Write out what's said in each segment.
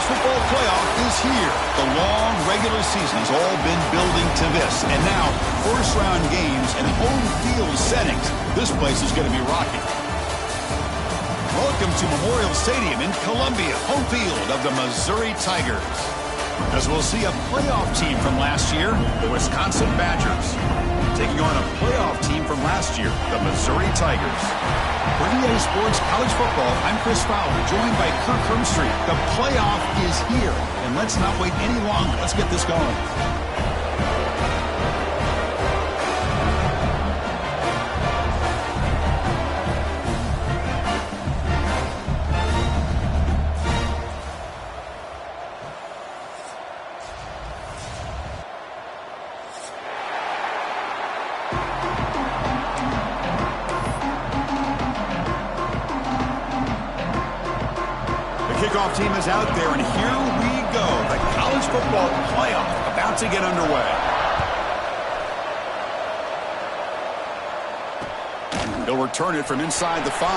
football playoff is here. The long regular season has all been building to this. And now, first-round games and home field settings. This place is going to be rocking. Welcome to Memorial Stadium in Columbia, home field of the Missouri Tigers. As we'll see a playoff team from last year, the Wisconsin Badgers, taking on a playoff team from last year, the Missouri Tigers. For EA Sports College Football, I'm Chris Fowler, joined by Kirk Hermstreet. The playoff is here, and let's not wait any longer. Let's get this going. Kickoff team is out there, and here we go. The college football playoff about to get underway. He'll return it from inside the 5.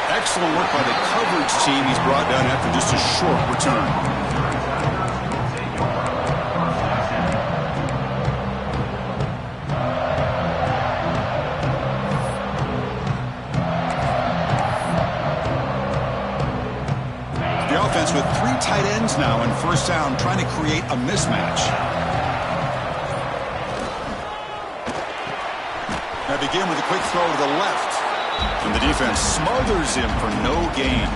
Excellent work by the coverage team. He's brought down after just a short return. With 3 tight ends now in first down, trying to create a mismatch. Now begin with a quick throw to the left. And the defense smothers him for no gain.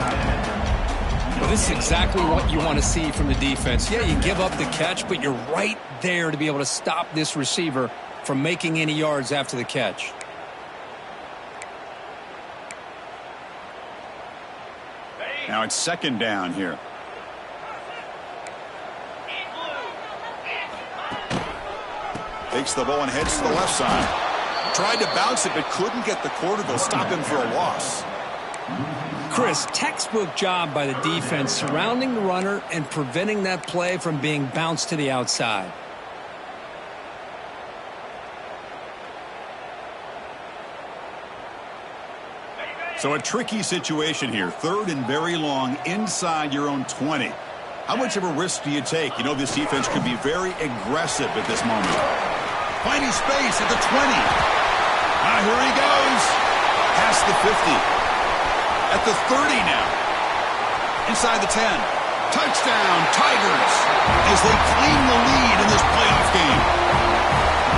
Well, this is exactly what you want to see from the defense. Yeah, you give up the catch, but you're right there to be able to stop this receiver from making any yards after the catch. Now it's second down here. Takes the ball and heads to the left side. Tried to bounce it, but couldn't get the quarter. They'll stop him for a loss. Chris, textbook job by the defense surrounding the runner and preventing that play from being bounced to the outside. So a tricky situation here. Third and very long inside your own 20. How much of a risk do you take? You know this defense could be very aggressive at this moment. Finding space at the 20. Here he goes. Past the 50. At the 30 now. Inside the 10. Touchdown, Tigers, as they claim the lead in this playoff game.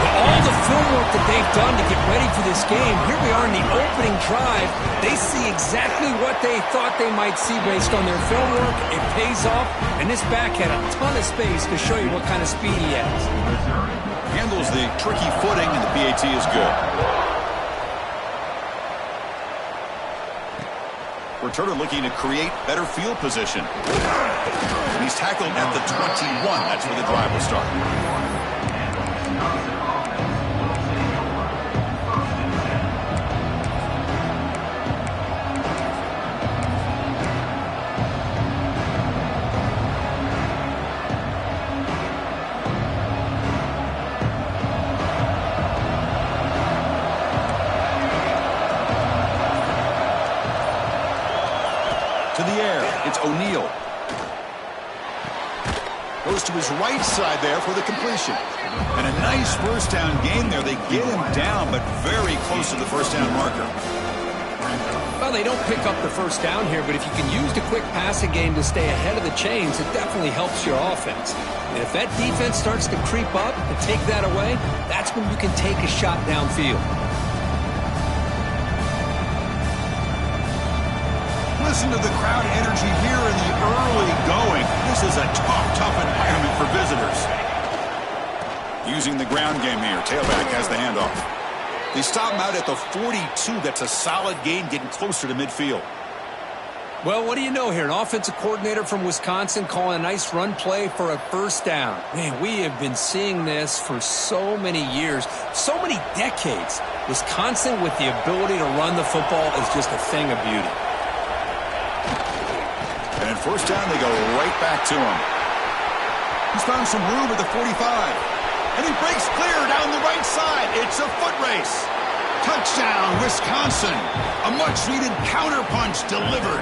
All the film work that they've done to get ready for this game, here we are in the opening drive. They see exactly what they thought they might see based on their film work. It pays off, and this back had a ton of space to show you what kind of speed he has. Handles the tricky footing, and the PAT is good. Returner looking to create better field position. He's tackled at the 21. That's where the drive will start. To the air, it's O'Neal. Goes to his right side there for the completion. And a nice first down gain there. They get him down, but very close to the first down marker. Well, they don't pick up the first down here, but if you can use the quick passing game to stay ahead of the chains, it definitely helps your offense. And if that defense starts to creep up and take that away, that's when you can take a shot downfield. Listen to the crowd energy here in the early going. This is a tough environment for visitors. Using the ground game here. Tailback has the handoff. They stop him out at the 42. That's a solid gain, getting closer to midfield. Well, what do you know here? An offensive coordinator from Wisconsin calling a nice run play for a first down. Man, we have been seeing this for so many years, so many decades. Wisconsin with the ability to run the football is just a thing of beauty. And in first down, they go right back to him. He's found some room at the 45. And he breaks clear down the right side. It's a foot race. Touchdown, Wisconsin. A much-needed counterpunch delivered.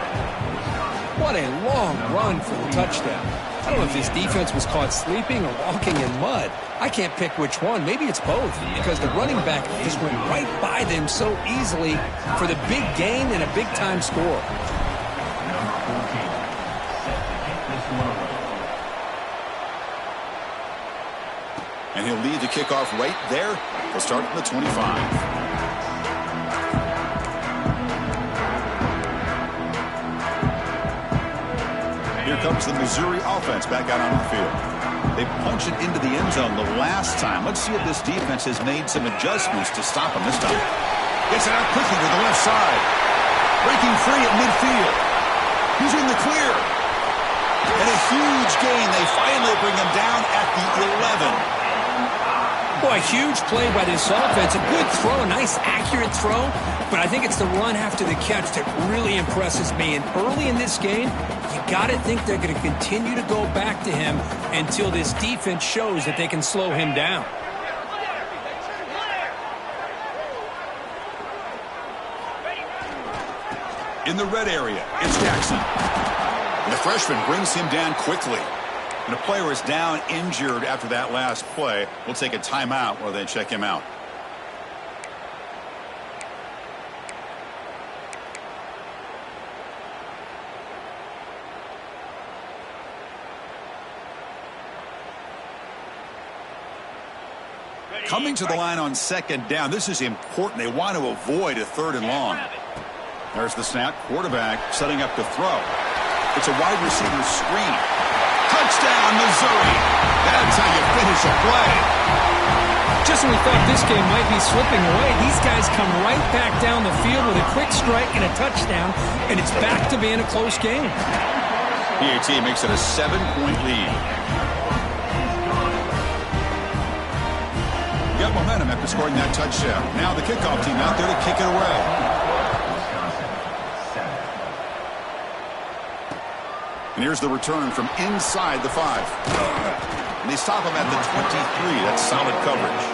What a long run for the touchdown. I don't know if his defense was caught sleeping or walking in mud. I can't pick which one. Maybe it's both, because the running back just went right by them so easily for the big gain and a big-time score. And he'll lead the kickoff right there. He'll start from the 25. Here comes the Missouri offense back out on the field. They punch it into the end zone the last time. Let's see if this defense has made some adjustments to stop him this time. Gets it out quickly to the left side. Breaking free at midfield. He's in the clear. And a huge gain. They finally bring him down at the 11. Boy, huge play by this offense. A good throw, a nice accurate throw. But I think it's the run after the catch that really impresses me. And early in this game, you got to think they're going to continue to go back to him until this defense shows that they can slow him down. In the red area, it's Jackson. And the freshman brings him down quickly. And a player is down injured after that last play. We'll take a timeout while they check him out. Coming to the line on second down. This is important. They want to avoid a 3rd and long. There's the snap. Quarterback setting up to throw. It's a wide receiver screen. Touchdown, Missouri. That's how you finish a play. Just when we thought this game might be slipping away, these guys come right back down the field with a quick strike and a touchdown, and it's back to being a close game. PAT makes it a 7-point lead. Got momentum after scoring that touchdown. Now the kickoff team out there to kick it away. And here's the return from inside the 5. And they stop him at the 23. That's solid coverage.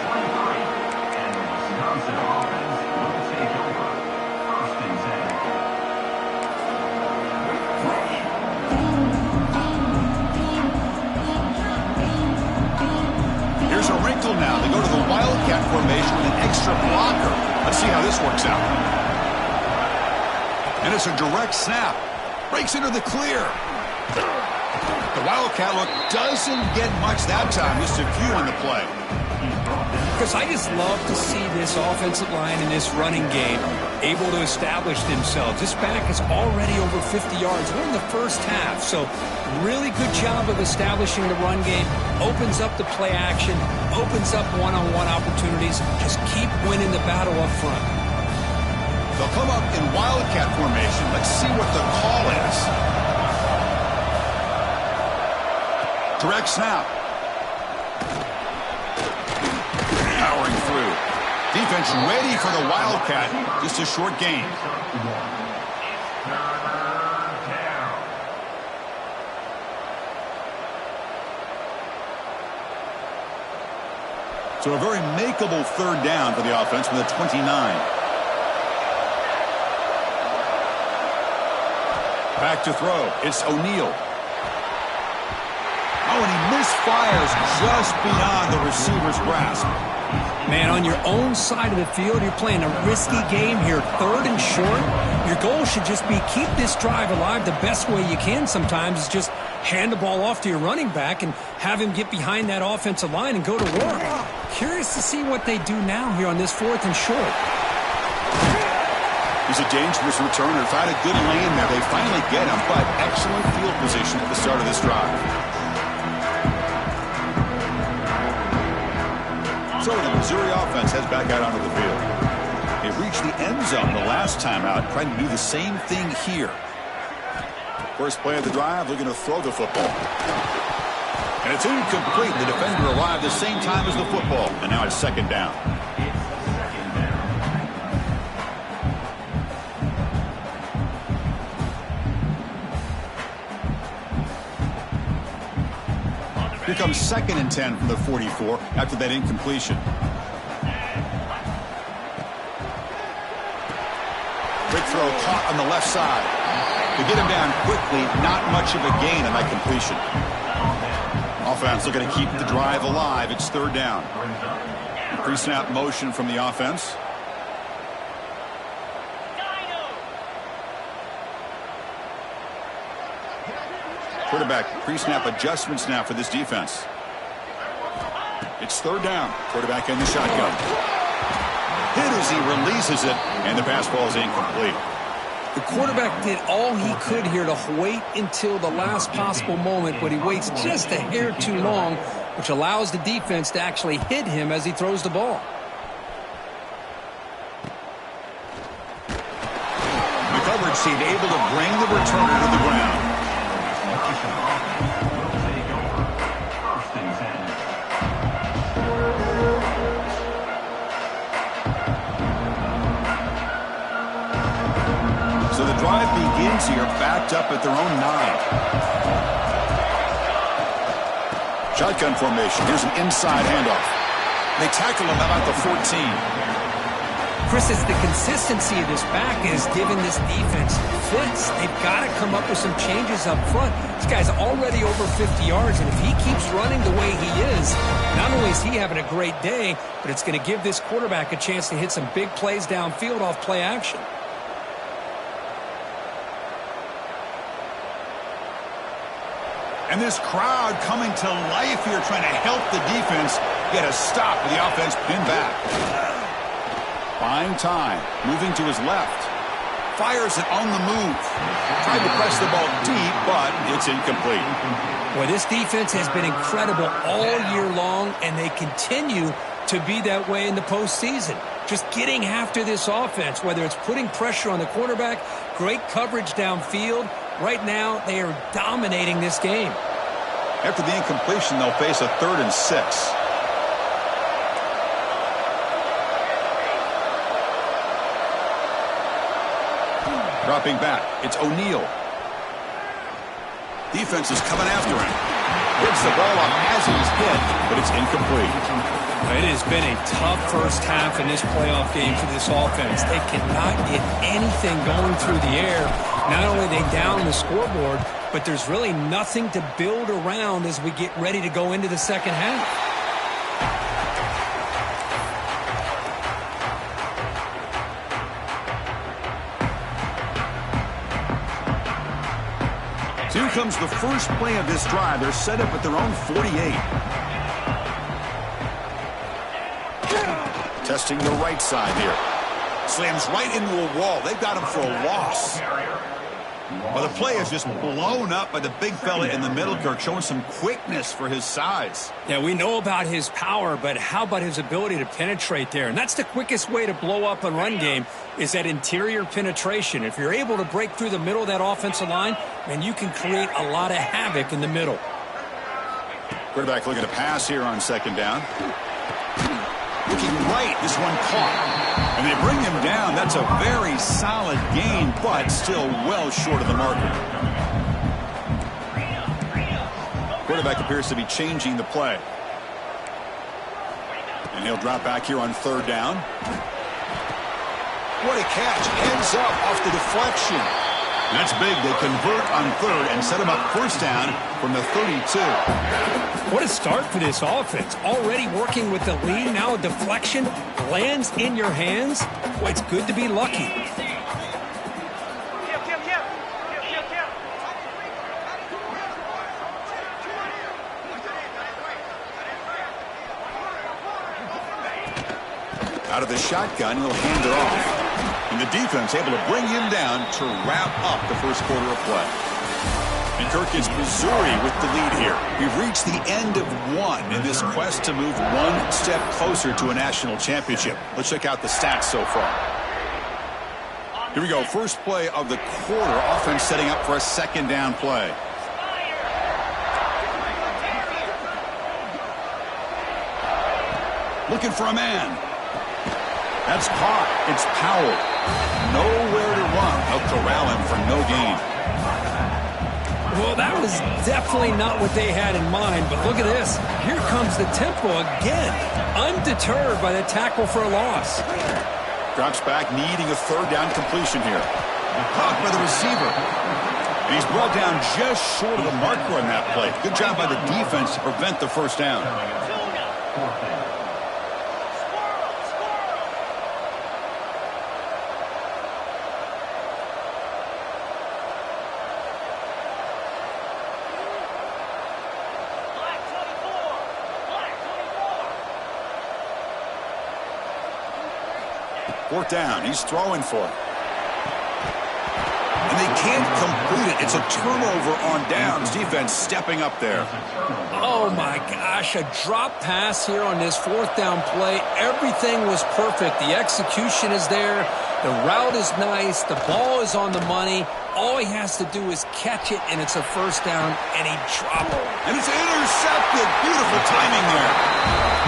Here's a wrinkle now. They go to the Wildcat formation with an extra blocker. Let's see how this works out. And it's a direct snap. Breaks into the clear. The Wildcat look doesn't get much that time. Just a few on the play. Because I just love to see this offensive line in this running game able to establish themselves. This back is already over 50 yards. We're in the first half, so really good job of establishing the run game. Opens up the play action, opens up one-on-one opportunities. Just keep winning the battle up front. They'll come up in Wildcat formation. Let's see what the call is. Direct snap. Powering through. Defense ready for the Wildcat. Just a short gain. So a very makeable 3rd down for the offense with a 29. Back to throw. It's O'Neal. Oh, and he misfires just beyond the receiver's grasp. Man, on your own side of the field, you're playing a risky game here. 3rd and short. Your goal should just be keep this drive alive the best way you can sometimes is just hand the ball off to your running back and have him get behind that offensive line and go to work. Curious to see what they do now here on this 4th and short. He's a dangerous returner. Found a good lane there. They finally get him, but excellent field position at the start of this drive. So the Missouri offense heads back out onto the field. They reached the end zone the last time out, trying to do the same thing here. First play of the drive, looking to throw the football. And it's incomplete. The defender arrived the same time as the football, and now it's 2nd down. Here comes 2nd and 10 from the 44 after that incompletion. Quick throw caught on the left side. To get him down quickly, not much of a gain on that completion. Offense looking to keep the drive alive. It's third down. Pre-snap motion from the offense. Quarterback pre-snap adjustments now for this defense. It's third down. Quarterback in the shotgun. Hit as he releases it, and the pass ball is incomplete. The quarterback did all he could here to wait until the last possible moment, but he waits just a hair too long, which allows the defense to actually hit him as he throws the ball. The coverage team able to bring the returner to the ground. So the drive begins here, backed up at their own 9. Shotgun formation. Here's an inside handoff. They tackle him about the 14. Chris, it's the consistency of this back is giving this defense fits. They've got to come up with some changes up front. This guy's already over 50 yards, and if he keeps running the way he is, not only is he having a great day, but it's going to give this quarterback a chance to hit some big plays downfield off play action. And this crowd coming to life here, trying to help the defense get a stop with the offense pinned back. Buying time, moving to his left. Fires it on the move. Tried to press the ball deep, but it's incomplete. Boy, this defense has been incredible all year long, and they continue to be that way in the postseason. Just getting after this offense, whether it's putting pressure on the quarterback, great coverage downfield. Right now, they are dominating this game. After the incompletion, they'll face a 3rd and 6. Dropping back, it's O'Neal. Defense is coming after him. Hits the ball up as he's hit, but it's incomplete. It has been a tough first half in this playoff game for this offense. They cannot get anything going through the air. Not only are they down the scoreboard, but there's really nothing to build around as we get ready to go into the second half. So here comes the first play of this drive. They're set up at their own 48. Testing the right side here. Slams right into a wall. They've got him for a loss. Well, the play is just blown up by the big fella in the middle, Kirk, showing some quickness for his size. Yeah, we know about his power, but how about his ability to penetrate there? And that's the quickest way to blow up a run game is that interior penetration. If you're able to break through the middle of that offensive line, then you can create a lot of havoc in the middle. Quarterback looking to pass here on second down. Looking right, this one caught. And they bring him down. That's a very solid gain, but still well short of the marker. Quarterback appears to be changing the play. And he'll drop back here on third down. What a catch. Ends up off the deflection. That's big. They convert on third and set him up first down from the 32. What a start for this offense. Already working with the lead. Now a deflection lands in your hands. Boy, it's good to be lucky. Out of the shotgun, he'll hand it off. And the defense able to bring him down to wrap up the first quarter of play. And Kirk, is Missouri with the lead here. We've reached the end of one in this quest to move one step closer to a national championship. Let's check out the stats so far. Here we go. First play of the quarter. Offense setting up for a second down play. Looking for a man. That's caught. It's Powell. Nowhere to run. They'll corral him for no gain. Well, that was definitely not what they had in mind, but look at this. Here comes the tempo again. Undeterred by the tackle for a loss. Drops back, needing a third down completion here. Caught by the receiver. And he's brought down just short of the marker on that play. Good job by the defense to prevent the first down. Fourth down. He's throwing for it. And they can't complete it. It's a turnover on downs. Defense stepping up there. Oh, my gosh. A drop pass here on this fourth down play. Everything was perfect. The execution is there. The route is nice. The ball is on the money. All he has to do is catch it, and it's a first down, and he dropped it. And it's intercepted. Beautiful timing there.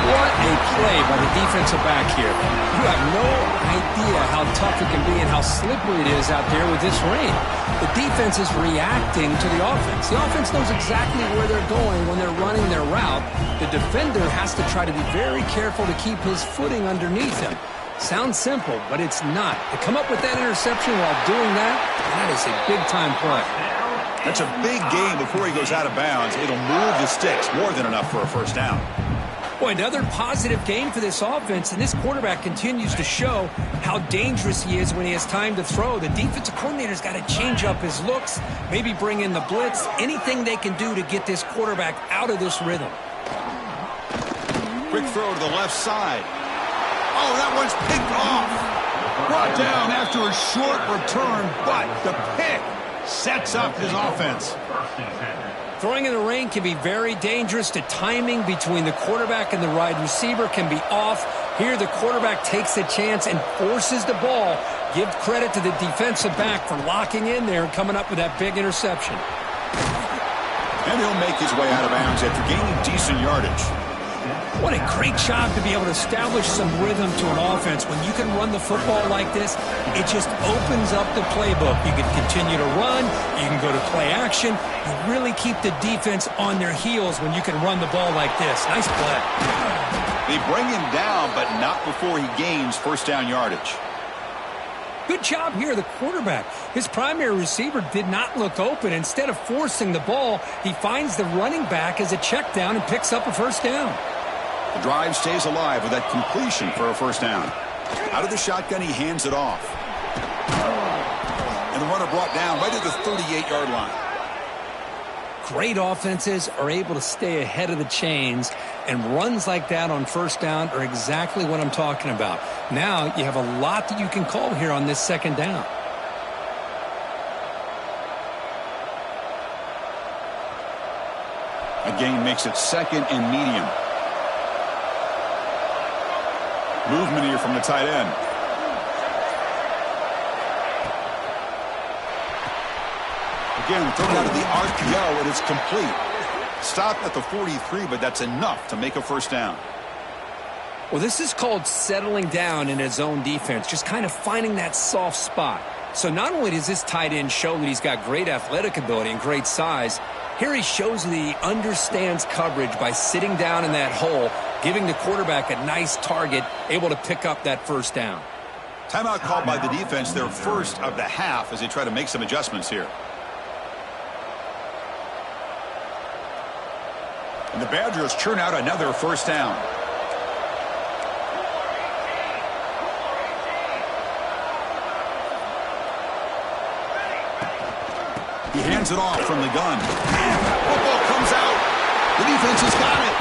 What a play by the defensive back here. You have no idea how tough it can be and how slippery it is out there with this rain. The defense is reacting to the offense. The offense knows exactly where they're going when they're running their route. The defender has to try to be very careful to keep his footing underneath him. Sounds simple, but it's not. To come up with that interception while doing that, that is a big-time play. That's a big game before he goes out of bounds. It'll move the sticks, more than enough for a first down. Boy, another positive game for this offense, and this quarterback continues to show how dangerous he is when he has time to throw. The defensive coordinator's got to change up his looks, maybe bring in the blitz, anything they can do to get this quarterback out of this rhythm. Quick throw to the left side. Oh, that one's picked off. Brought down after a short return, but the pick sets up his offense. Throwing in the rain can be very dangerous. The timing between the quarterback and the wide receiver can be off. Here, the quarterback takes a chance and forces the ball. Give credit to the defensive back for locking in there and coming up with that big interception. And he'll make his way out of bounds after gaining decent yardage. What a great job to be able to establish some rhythm to an offense. When you can run the football like this, it just opens up the playbook. You can continue to run. You can go to play action. You really keep the defense on their heels when you can run the ball like this. Nice play. They bring him down, but not before he gains first down yardage. Good job here, the quarterback. His primary receiver did not look open. Instead of forcing the ball, he finds the running back as a check down and picks up a first down. The drive stays alive with that completion for a first down. Out of the shotgun, he hands it off. And the runner brought down right at the 38-yard line. Great offenses are able to stay ahead of the chains, and runs like that on first down are exactly what I'm talking about. Now you have a lot that you can call here on this second down. A gain makes it second and medium. Movement here from the tight end. Again, thrown out of the RPO, and it's complete. Stopped at the 43, but that's enough to make a first down. Well, this is called settling down in his own defense, just kind of finding that soft spot. So not only does this tight end show that he's got great athletic ability and great size, here he shows that he understands coverage by sitting down in that hole, giving the quarterback a nice target, able to pick up that first down. Timeout called by the defense, their first of the half, as they try to make some adjustments here. And the Badgers churn out another first down. He hands it off from the gun. Football comes out. The defense has got it.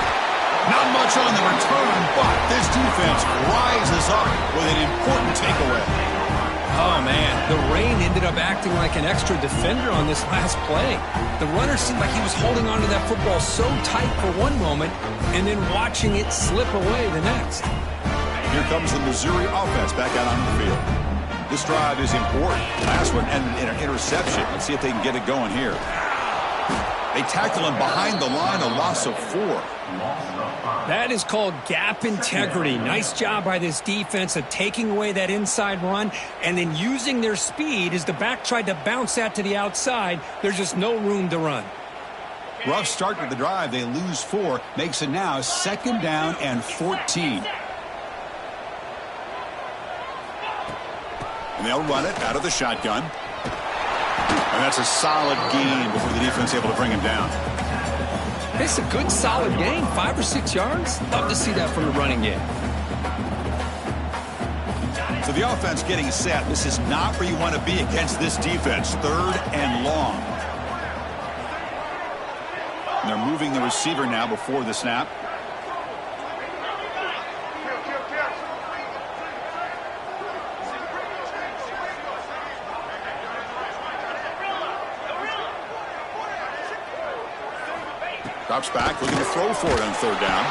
Not much on the return, but this defense rises up with an important takeaway. Oh, man, the rain ended up acting like an extra defender on this last play. The runner seemed like he was holding onto that football so tight for one moment and then watching it slip away the next. Here comes the Missouri offense back out on the field. This drive is important. Last one ended in an interception. Let's see if they can get it going here. They tackle him behind the line, a loss of 4. That is called gap integrity. Nice job by this defense of taking away that inside run and then using their speed as the back tried to bounce that to the outside. There's just no room to run. Rough start to the drive. They lose 4. Makes it now second down and 14. And they'll run it out of the shotgun. And that's a solid gain before the defense able to bring him down. It's a good, solid gain, 5 or 6 yards. Love to see that from the running game. So the offense getting set. This is not where you want to be against this defense. 3rd and long. And they're moving the receiver now before the snap. Drops back, looking to throw for it on 3rd down.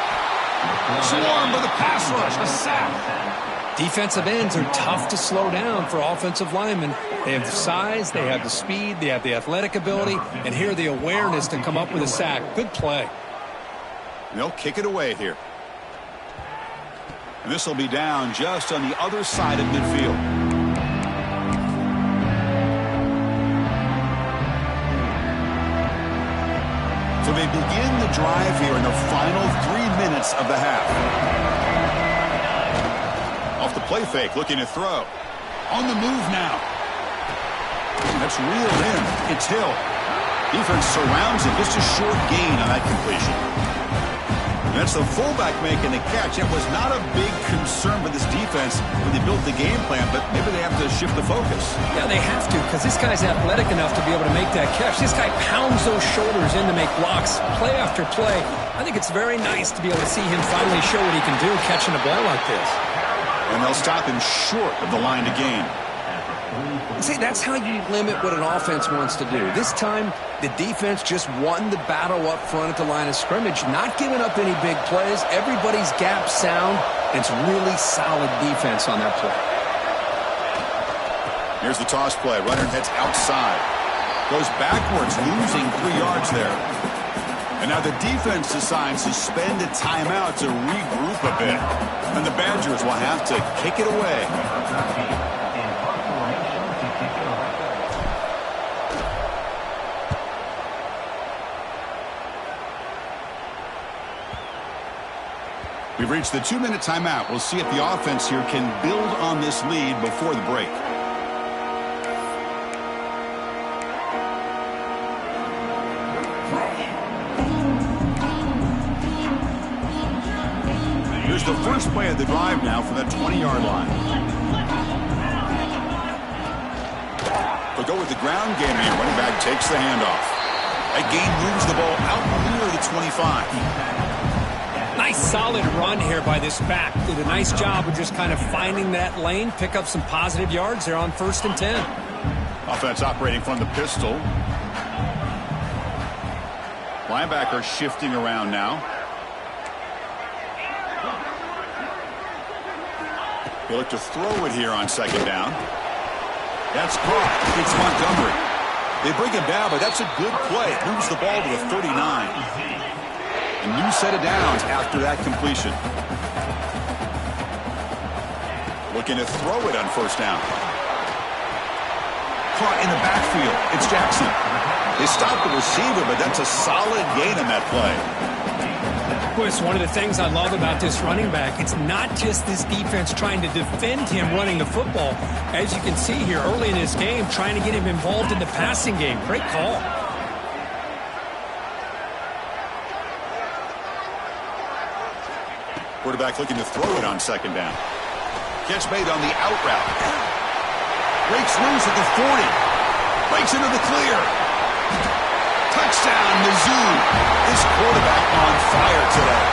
Swarmed by the pass rush, a sack. Defensive ends are tough to slow down for offensive linemen. They have the size, they have the speed, they have the athletic ability, and here the awareness to come up with a sack. Good play. And they'll kick it away here. And this will be down just on the other side of midfield. So they begin the drive here in the final 3 minutes of the half. Off the play fake, looking to throw. On the move now. That's reeled in. It's Hill. Defense surrounds him. Just a short gain on that completion. That's the fullback making the catch. It was not a big concern for this defense when they built the game plan, but maybe they have to shift the focus. Yeah, they have to, because this guy's athletic enough to be able to make that catch. This guy pounds those shoulders in to make blocks play after play. I think it's very nice to be able to see him finally show what he can do catching a ball like this. And they'll stop him short of the line to gain. See, that's how you limit what an offense wants to do. This time, the defense just won the battle up front at the line of scrimmage, not giving up any big plays. Everybody's gap sound. It's really solid defense on that play. Here's the toss play. Runner heads outside. Goes backwards, losing 3 yards there. And now the defense decides to spend a timeout to regroup a bit. And the Badgers will have to kick it away. We've reached the 2-minute timeout. We'll see if the offense here can build on this lead before the break. Here's the first play of the drive now from that 20-yard line. They'll go with the ground game here. Running back takes the handoff. That gain moves the ball out near the 25. Nice solid run here by this back. Did a nice job of just kind of finding that lane, pick up some positive yards there on 1st and 10. Offense operating from the pistol. Linebacker shifting around now. They look to throw it here on 2nd down. That's caught. It's Montgomery. They bring him down, but that's a good play. It moves the ball to the 39. A new set of downs after that completion. Looking to throw it on 1st down. Caught in the backfield. It's Jackson. They stopped the receiver, but that's a solid gain on that play. Boy, it's one of the things I love about this running back. It's not just this defense trying to defend him running the football. As you can see here early in this game, trying to get him involved in the passing game. Great call. Quarterback looking to throw it on 2nd down. Catch made on the out route. Breaks loose at the 40. Breaks into the clear. Touchdown, Mizzou. This quarterback on fire today.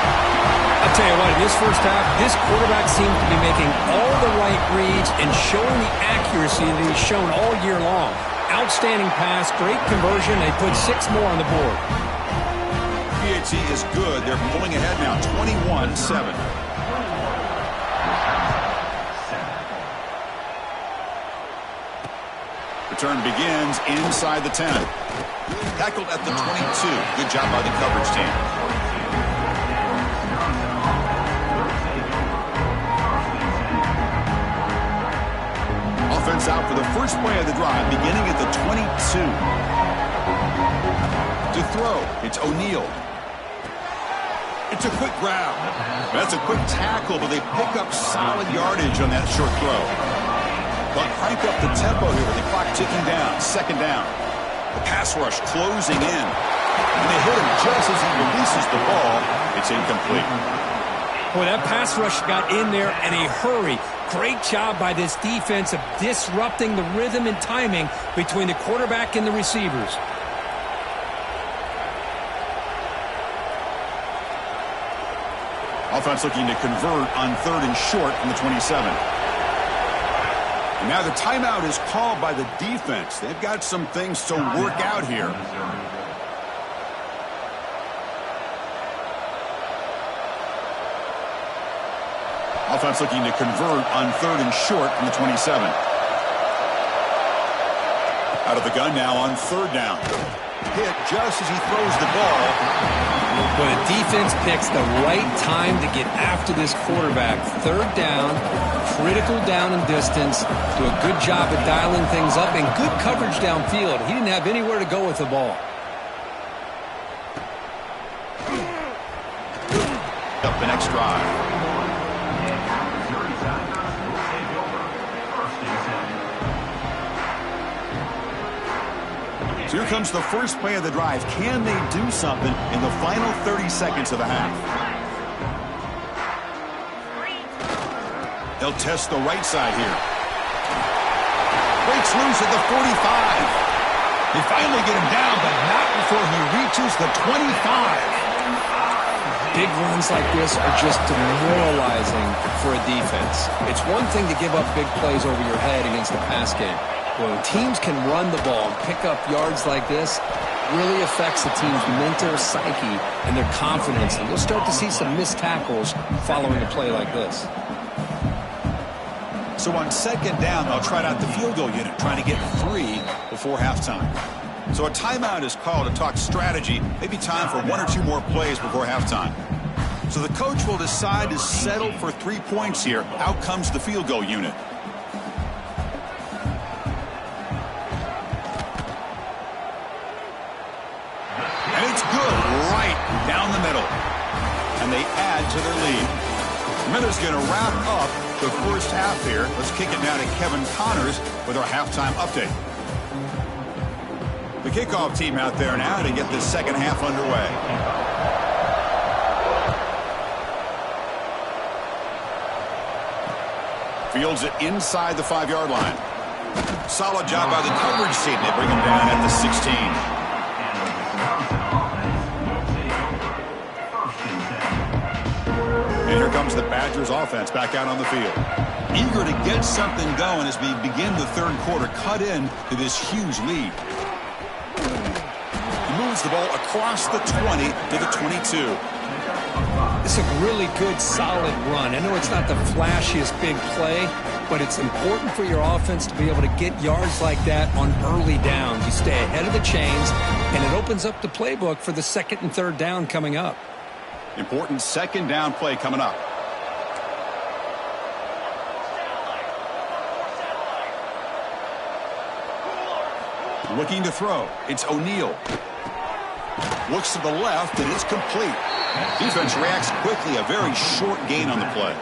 I'll tell you what, in this first half, this quarterback seems to be making all the right reads and showing the accuracy that he's shown all year long. Outstanding pass, great conversion. They put 6 more on the board. PAT is good. They're pulling ahead now, 21-7. Return begins inside the 10. Tackled at the 22. Good job by the coverage team. Offense out for the first play of the drive, beginning at the 22. To throw, it's O'Neal. It's a quick grab. That's a quick tackle, but they pick up solid yardage on that short throw. But crank up the tempo here with the clock ticking down. 2nd down. The pass rush closing in. And they hit him just as he releases the ball. It's incomplete. Boy, that pass rush got in there in a hurry. Great job by this defense of disrupting the rhythm and timing between the quarterback and the receivers. Offense looking to convert on 3rd and short from the 27. And now the timeout is called by the defense. They've got some things to work out here. Offense looking to convert on 3rd and short from the 27. Out of the gun now on 3rd down. Hit just as he throws the ball. But the defense picks the right time to get after this quarterback. 3rd down, critical down and distance. Do a good job of dialing things up and good coverage downfield. He didn't have anywhere to go with the ball. Up the next drive. So here comes the first play of the drive. Can they do something in the final 30 seconds of the half? They'll test the right side here. Breaks loose at the 45. They finally get him down, but not before he reaches the 25. Big runs like this are just demoralizing for a defense. It's one thing to give up big plays over your head against the pass game. When teams can run the ball and pick up yards like this, really affects the team's mental psyche and their confidence. And you'll start to see some missed tackles following a play like this. So on 2nd down, they'll try out the field goal unit, trying to get 3 before halftime. So a timeout is called to talk strategy, maybe time for 1 or 2 more plays before halftime. So the coach will decide to settle for 3 points here. Out comes the field goal unit. Down the middle. And they add to their lead. Miller's going to wrap up the first half here. Let's kick it now to Kevin Connors with our halftime update. The kickoff team out there now to get this second half underway. Fields it inside the 5-yard line. Solid job by the coverage team. They bring him down at the 16. And here comes the Badgers offense back out on the field. Eager to get something going as we begin the 3rd quarter, cut in to this huge lead. He moves the ball across the 20 to the 22. It's a really good, solid run. I know it's not the flashiest big play, but it's important for your offense to be able to get yards like that on early downs. You stay ahead of the chains, and it opens up the playbook for the 2nd and 3rd down coming up. Important 2nd down play coming up. Looking to throw. It's O'Neal. Looks to the left, and it's complete. Defense reacts quickly. A very short gain on the play.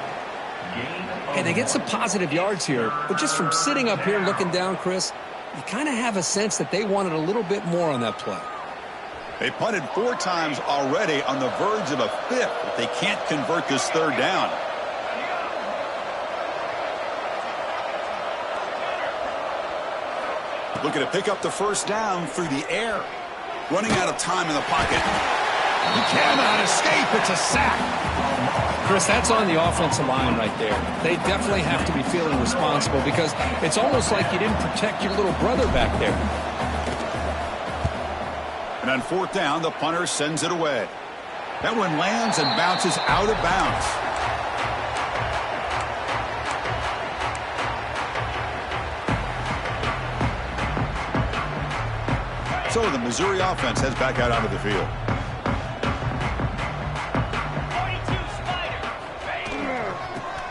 Hey, they get some positive yards here, but just from sitting up here looking down, Chris, you kind of have a sense that they wanted a little bit more on that play. They punted 4 times already, on the verge of a 5th if they can't convert this 3rd down. Looking to pick up the 1st down through the air. Running out of time in the pocket. He cannot escape. It's a sack. Chris, that's on the offensive line right there. They definitely have to be feeling responsible because it's almost like you didn't protect your little brother back there. And on 4th down, the punter sends it away. That one lands and bounces out of bounds. So the Missouri offense heads back out onto the field.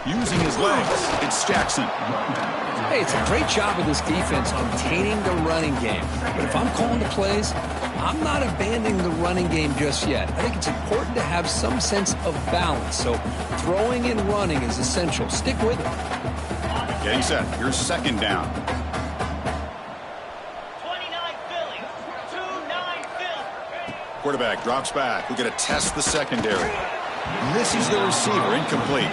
Using his legs, it's Jackson. Hey, it's a great job of this defense containing the running game. But if I'm calling the plays, I'm not abandoning the running game just yet. I think it's important to have some sense of balance. So throwing and running is essential. Stick with it. Getting set. Here's 2nd down. Quarterback drops back. We're going to test the secondary. Misses the receiver. Incomplete.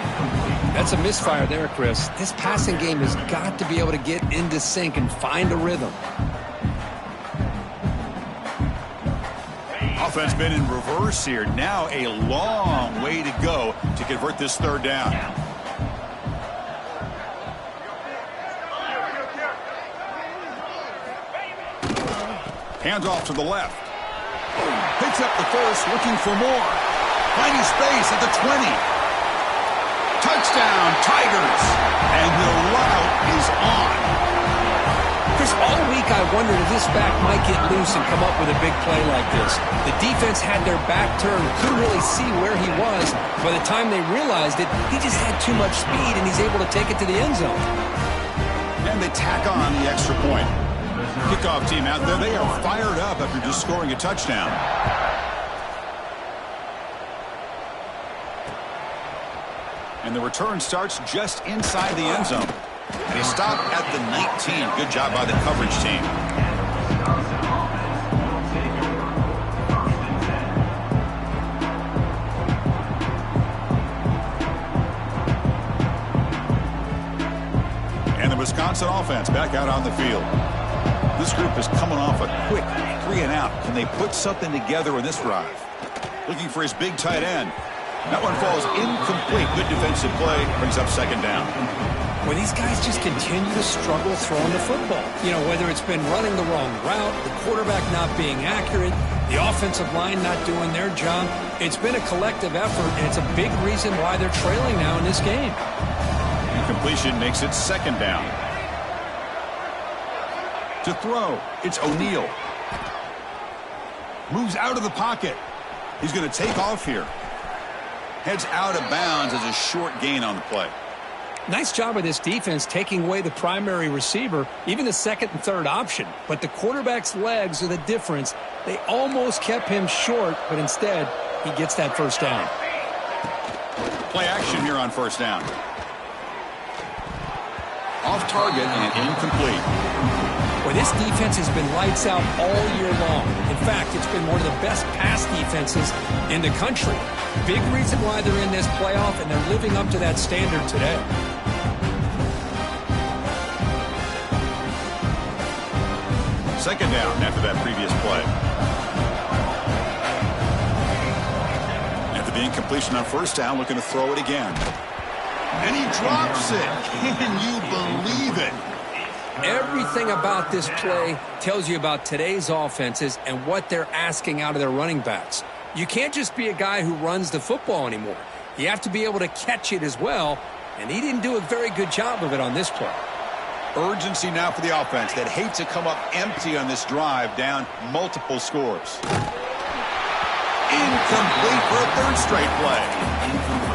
That's a misfire there, Chris. This passing game has got to be able to get into sync and find a rhythm. Offense been in reverse here. Now a long way to go to convert this third down. Hands off to the left. Picks up the first, looking for more. Finding space at the 20. Touchdown, Tigers. And the route is on. Chris, all week I wondered if this back might get loose and come up with a big play like this. The defense had their back turned, couldn't really see where he was. By the time they realized it, he just had too much speed, and he's able to take it to the end zone. And they tack on the extra point. Kickoff team out there, they are fired up after just scoring a touchdown. And the return starts just inside the end zone. They stop at the 19. Good job by the coverage team. And the Wisconsin offense back out on the field. This group is coming off a quick 3-and-out. Can they put something together in this drive? Looking for his big tight end. That one falls incomplete. Good defensive play. Brings up second down. Well, these guys just continue to struggle throwing the football. You know, whether it's been running the wrong route, the quarterback not being accurate, the offensive line not doing their job. It's been a collective effort, and it's a big reason why they're trailing now in this game. Incompletion makes it second down. To throw, it's O'Neal. Moves out of the pocket. He's going to take off here. Heads out of bounds as a short gain on the play. Nice job of this defense taking away the primary receiver, even the second and third option. But the quarterback's legs are the difference. They almost kept him short, but instead, he gets that first down. Play action here on first down. Off target and incomplete. Well, this defense has been lights out all year long. In fact, it's been one of the best pass defenses in the country. Big reason why they're in this playoff, and they're living up to that standard today. Second down after that previous play. After the incompletion on first down, looking to throw it again. And he drops it. Can you believe it? Everything about this play tells you about today's offenses and what they're asking out of their running backs. You can't just be a guy who runs the football anymore. You have to be able to catch it as well, and he didn't do a very good job of it on this play. Urgency now for the offense that hate to come up empty on this drive, down multiple scores. Incomplete for a third straight play.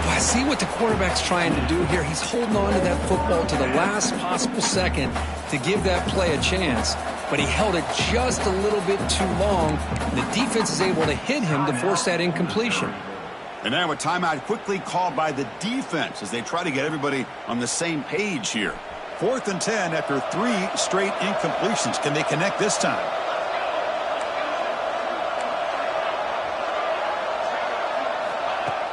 I see what the quarterback's trying to do here. He's holding on to that football to the last possible second to give that play a chance, but he held it just a little bit too long. The defense is able to hit him to force that incompletion. And now a timeout quickly called by the defense as they try to get everybody on the same page here. 4th and 10 after 3 straight incompletions. Can they connect this time?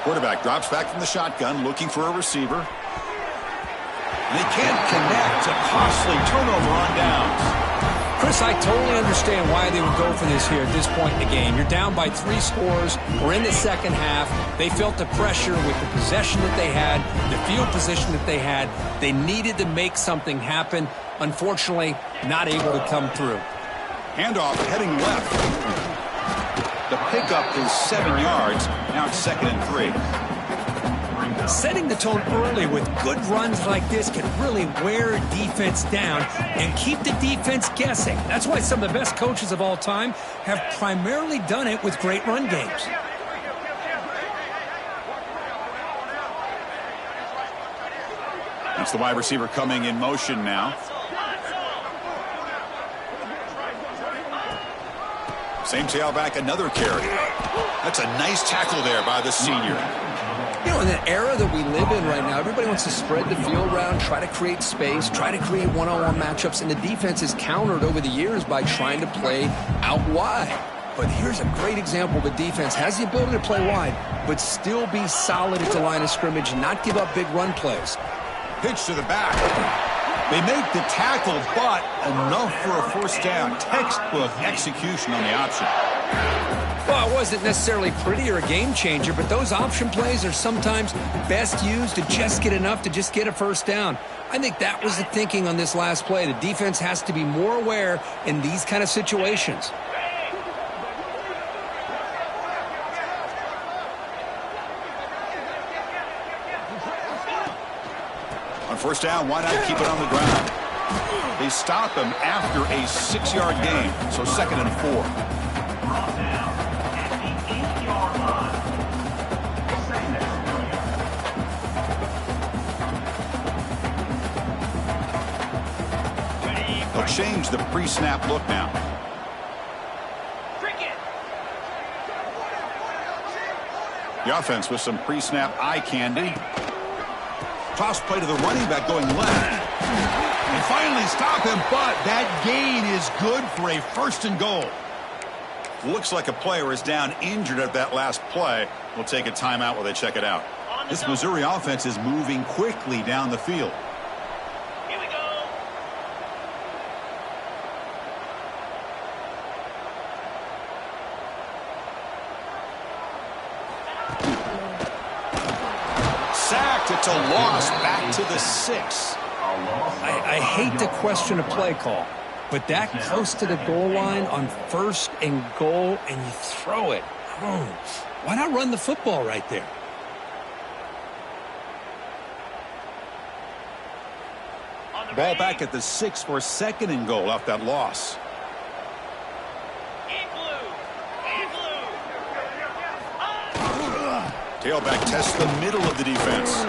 Quarterback drops back from the shotgun, looking for a receiver. And they can't connect. A costly turnover on downs. Chris, I totally understand why they would go for this here at this point in the game. You're down by 3 scores. We're in the second half. They felt the pressure with the possession that they had, the field position that they had. They needed to make something happen. Unfortunately, not able to come through. Handoff heading left. The pickup is 7 yards. Now it's 2nd and 3. Setting the tone early with good runs like this can really wear a defense down and keep the defense guessing. That's why some of the best coaches of all time have primarily done it with great run games. That's the wide receiver coming in motion now. Same tailback, another carry. That's a nice tackle there by the senior. You know, in the era that we live in right now, everybody wants to spread the field around, try to create space, try to create one-on-one matchups, and the defense is countered over the years by trying to play out wide. But here's a great example. The defense has the ability to play wide, but still be solid at the line of scrimmage and not give up big run plays. Pitch to the back. They make the tackle, but enough for a first down. Textbook execution on the option. Well, it wasn't necessarily pretty or a game changer, but those option plays are sometimes best used to just get enough to just get a first down. I think that was the thinking on this last play. The defense has to be more aware in these kind of situations. On first down, why not keep it on the ground? They stop him after a 6-yard gain, so 2nd and 4. They'll change the pre-snap look now. The offense with some pre-snap eye candy. Toss play to the running back going left. And finally stop him, but that gain is good for a 1st and goal. Looks like a player is down injured at that last play. We'll take a timeout while they check it out. This Missouri offense is moving quickly down the field. Here we go. Sacked. It's a loss. Back to the 6. I hate to question a play call, but that close to the goal line on 1st and goal, and you throw it. Why not run the football right there? Ball back at the 6 for 2nd and goal off that loss. Tailback tests the middle of the defense.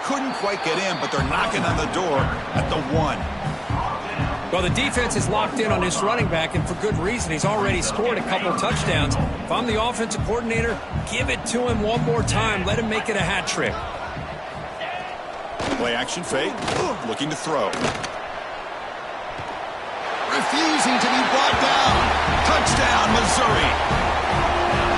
Couldn't quite get in, but they're knocking on the door at the 1. Well, the defense is locked in on this running back, and for good reason. He's already scored a couple touchdowns. If I'm the offensive coordinator, give it to him one more time. Let him make it a hat trick. Play action fake. Looking to throw. Refusing to be brought down. Touchdown, Missouri.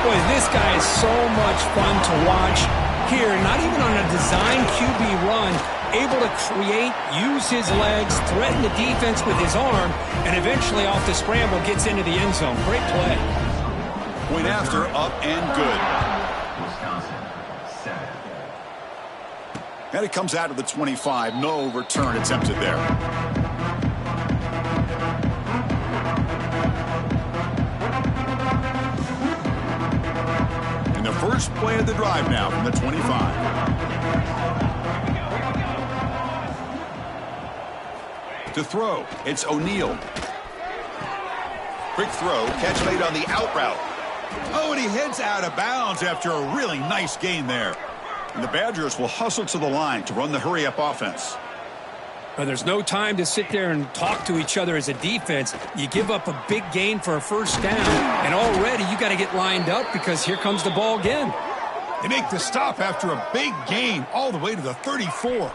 Boy, this guy is so much fun to watch. Here, not even on a design QB run, able to create, use his legs, threaten the defense with his arm, and eventually off the scramble gets into the end zone. Great play. Point after, up and good. And it comes out of the 25. No return attempted there. And the first play of the drive now from the 25. To throw, it's O'Neal. Quick throw, catch made on the out route. Oh, and he heads out of bounds after a really nice gain there. And the Badgers will hustle to the line to run the hurry-up offense. Well, there's no time to sit there and talk to each other as a defense. You give up a big gain for a first down, and already you got to get lined up because here comes the ball again. They make the stop after a big gain all the way to the 34.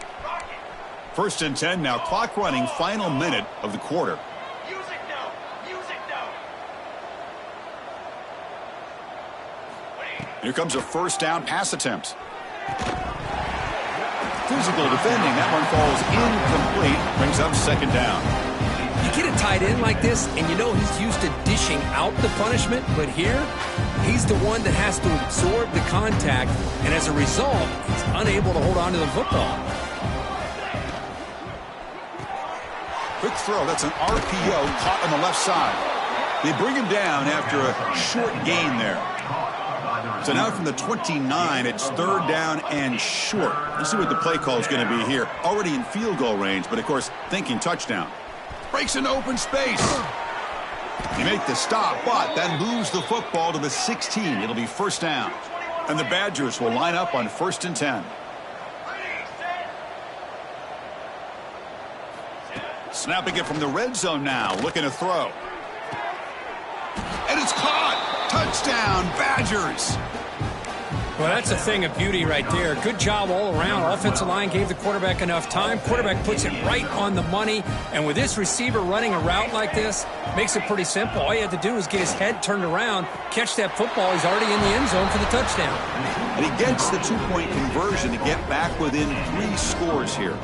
1st and 10 now, clock running, final minute of the quarter. Here comes a first down pass attempt. Physical defending. That one falls incomplete. Brings up 2nd down. You get a tight end like this, and you know he's used to dishing out the punishment, but here, he's the one that has to absorb the contact, and as a result, he's unable to hold on to the football. Quick throw. That's an RPO caught on the left side. They bring him down after a short gain there. So now from the 29, it's 3rd down and short. Let's see what the play call is going to be here. Already in field goal range, but of course, thinking touchdown. Breaks an open space. They make the stop, but then moves the football to the 16. It'll be first down. And the Badgers will line up on 1st and 10. Snapping it from the red zone now, looking to throw. And it's caught. Touchdown, Badgers. Well, that's a thing of beauty right there. Good job all around. Offensive line gave the quarterback enough time. Quarterback puts it right on the money. And with this receiver running a route like this, makes it pretty simple. All you have to do is get his head turned around, catch that football. He's already in the end zone for the touchdown. And he gets the two-point conversion to get back within 3 scores here.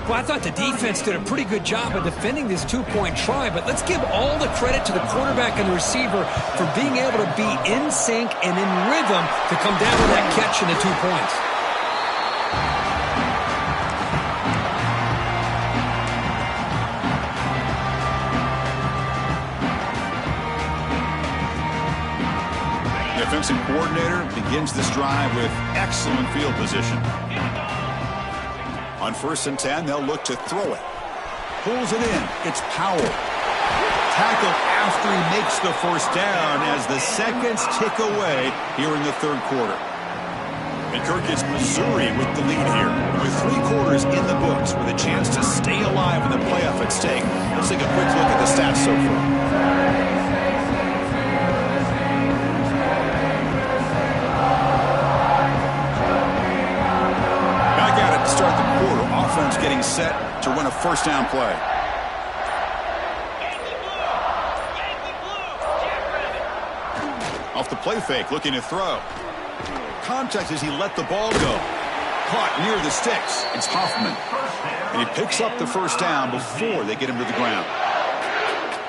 Well, I thought the defense did a pretty good job of defending this two-point try, but let's give all the credit to the quarterback and the receiver for being able to be in sync and in rhythm to come down with that catch and the 2 points. The offensive coordinator begins this drive with excellent field position. On 1st and 10, they'll look to throw it. Pulls it in. It's Powell. Tackle after he makes the 1st down as the seconds tick away here in the 3rd quarter. And Kirk, is Missouri with the lead here. With 3 quarters in the books with a chance to stay alive in the playoff at stake. Let's take a quick look at the stats so far. Back at it to start the quarter. Offense getting set to run a 1st down play. Off the play fake, looking to throw. Contact as he let the ball go. Caught near the sticks. It's Hoffman. And he picks up the 1st down before they get him to the ground.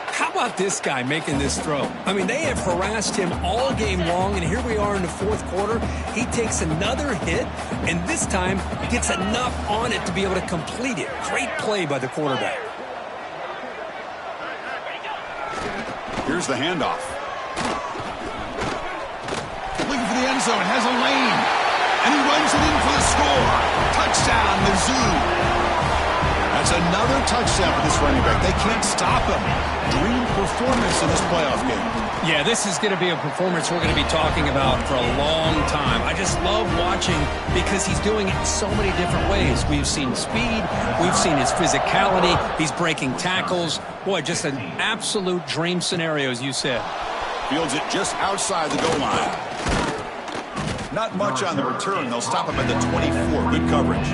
How about this guy making this throw? I mean, they have harassed him all game long, and here we are in the 4th quarter. He takes another hit, and this time gets enough on it to be able to complete it. Great play by the quarterback. Here's the handoff. Looking for the end zone, has a lane, and he runs it in for the score. Touchdown, MIZZOU. That's another touchdown for this running back. They can't stop him. Dream performance in this playoff game. Yeah, this is going to be a performance we're going to be talking about for a long time. I just love watching because he's doing it in so many different ways. We've seen speed. We've seen his physicality. He's breaking tackles. Boy, just an absolute dream scenario, as you said. Fields it just outside the goal line. Not much on the return. They'll stop him at the 24. Good coverage.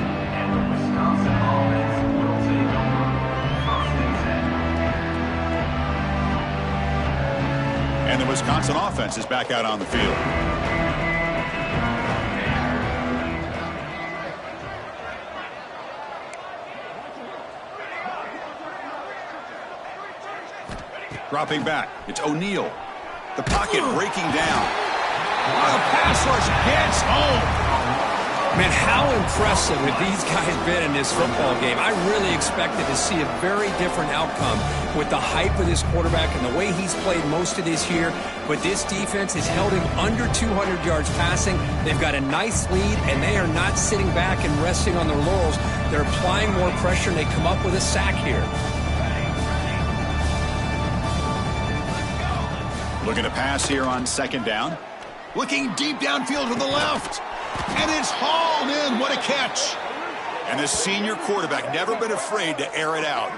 And the Wisconsin offense is back out on the field. Dropping back. It's O'Neal. The pocket breaking down. The pass rush gets home. Man, how impressive have these guys been in this football game? I really expected to see a very different outcome with the hype of this quarterback and the way he's played most of this year. But this defense has held him under 200 yards passing. They've got a nice lead, and they are not sitting back and resting on their laurels. They're applying more pressure, and they come up with a sack here. Looking to pass here on 2nd down. Looking deep downfield to the left. And it's hauled in. What a catch. And the senior quarterback never been afraid to air it out.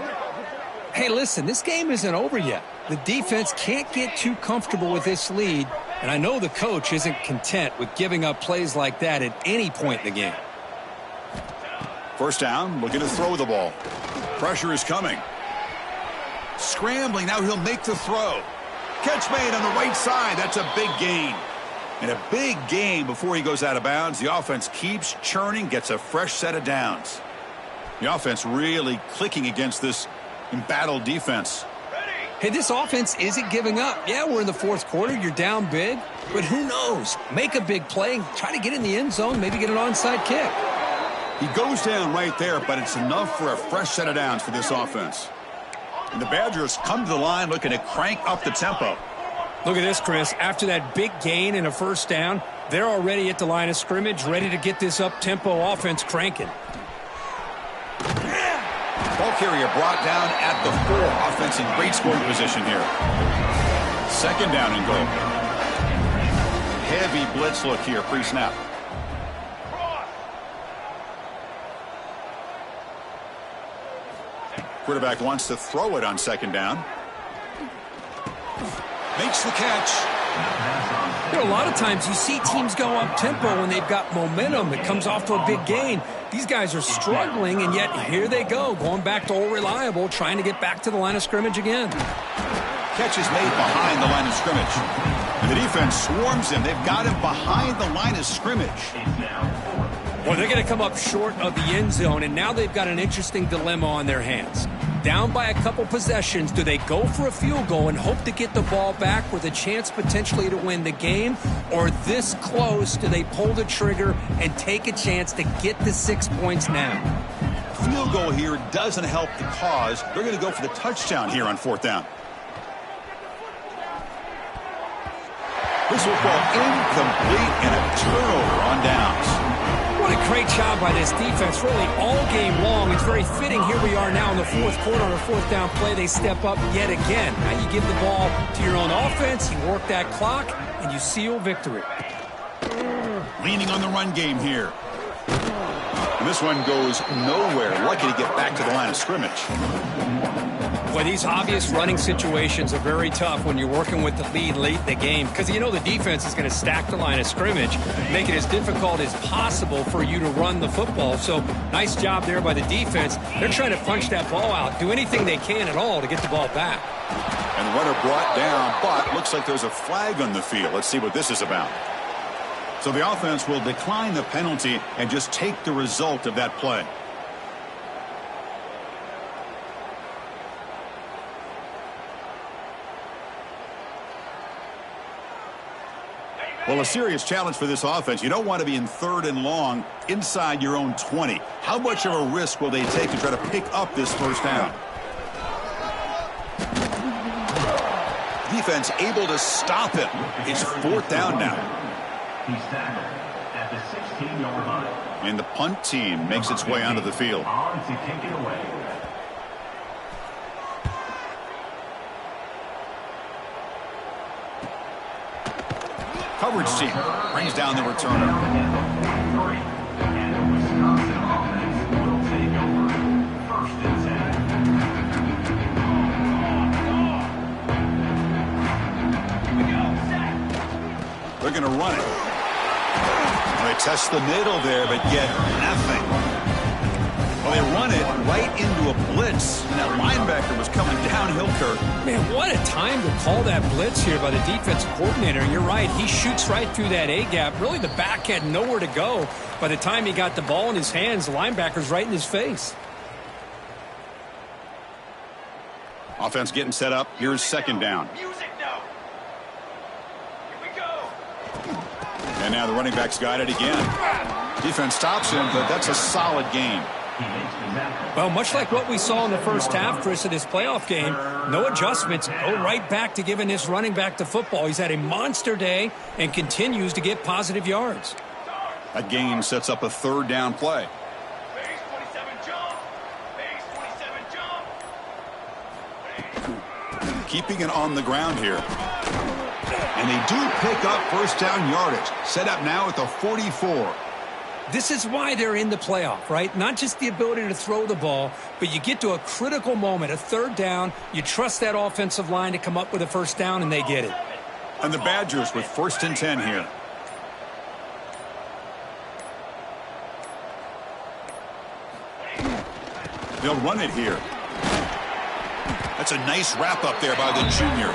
Hey, listen, this game isn't over yet. The defense can't get too comfortable with this lead, and I know the coach isn't content with giving up plays like that at any point in the game. 1st down, looking to throw the ball. Pressure is coming. Scrambling, now he'll make the throw. Catch made on the right side. That's a big gain. And a big gain before he goes out of bounds. The offense keeps churning, gets a fresh set of downs. The offense really clicking against this embattled defense. Hey, this offense isn't giving up. Yeah, we're in the 4th quarter. You're down big. But who knows? Make a big play. Try to get in the end zone. Maybe get an onside kick. He goes down right there, but it's enough for a fresh set of downs for this offense. And the Badgers come to the line looking to crank up the tempo. Look at this, Chris. After that big gain and a 1st down, they're already at the line of scrimmage, ready to get this up-tempo offense cranking. Ball carrier brought down at the 4. Offense in great scoring position here. 2nd down and goal. Heavy blitz look here pre-snap. Quarterback wants to throw it on 2nd down. Makes the catch. You know, a lot of times you see teams go up-tempo when they've got momentum that comes off to a big gain. These guys are struggling, and yet here they go, going back to old reliable, trying to get back to the line of scrimmage again. Catch is made behind the line of scrimmage. And the defense swarms him. They've got him behind the line of scrimmage. Well, they're going to come up short of the end zone, and now they've got an interesting dilemma on their hands. Down by a couple possessions, do they go for a field goal and hope to get the ball back with a chance potentially to win the game? Or this close, do they pull the trigger and take a chance to get the 6 points now? Field goal here doesn't help the cause. They're going to go for the touchdown here on 4th down. This will fall incomplete and a turnover on downs. What a great job by this defense, really all game long. It's very fitting. Here we are now in the 4th quarter on a 4th down play. They step up yet again. Now you give the ball to your own offense, you work that clock, and you seal victory. Leaning on the run game here. And this one goes nowhere. Lucky to get back to the line of scrimmage. Boy, these obvious running situations are very tough when you're working with the lead late in the game because you know the defense is going to stack the line of scrimmage, make it as difficult as possible for you to run the football. So nice job there by the defense. They're trying to punch that ball out, do anything they can at all to get the ball back. And the runner brought down, but looks like there's a flag on the field. Let's see what this is about. So the offense will decline the penalty and just take the result of that play. Well, a serious challenge for this offense. You don't want to be in 3rd and long inside your own 20. How much of a risk will they take to try to pick up this 1st down? Defense able to stop him. It's 4th down now. He's tackled at the 16-yard line. And the punt team makes its way onto the field. On to take it away. Coverage team brings down the returner. And the Wisconsin offense will take over 1st and Here we go. 10. They're going to run it. They test the middle there, but get nothing. Well, they run it right into a blitz. And that linebacker was coming downhill, Kirk. Man, what a time to call that blitz here by the defensive coordinator. You're right. He shoots right through that A-gap. Really, the back had nowhere to go. By the time he got the ball in his hands, the linebacker's right in his face. Offense getting set up. Here's 2nd down. Music now. Here we go. And now the running back's got it again. Defense stops him, but that's a solid gain. Well, much like what we saw in the first half, Chris, of this playoff game, no adjustments, go right back to giving this running back the football. He's had a monster day and continues to get positive yards. That gain sets up a 3rd down play. Base 27 jump. Base 27 jump. Keeping it on the ground here. And they do pick up 1st down yardage. Set up now at the 44. This is why they're in the playoff, right? Not just the ability to throw the ball, but you get to a critical moment, a 3rd down. You trust that offensive line to come up with a 1st down, and they get it. And the Badgers with 1st and 10 here. They'll run it here. That's a nice wrap up there by the junior.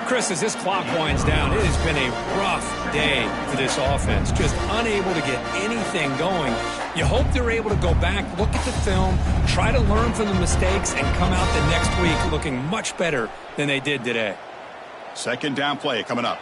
Chris, as this clock winds down, it has been a rough day for this offense. Just unable to get anything going. You hope they're able to go back, look at the film, try to learn from the mistakes, and come out the next week looking much better than they did today. 2nd down play coming up.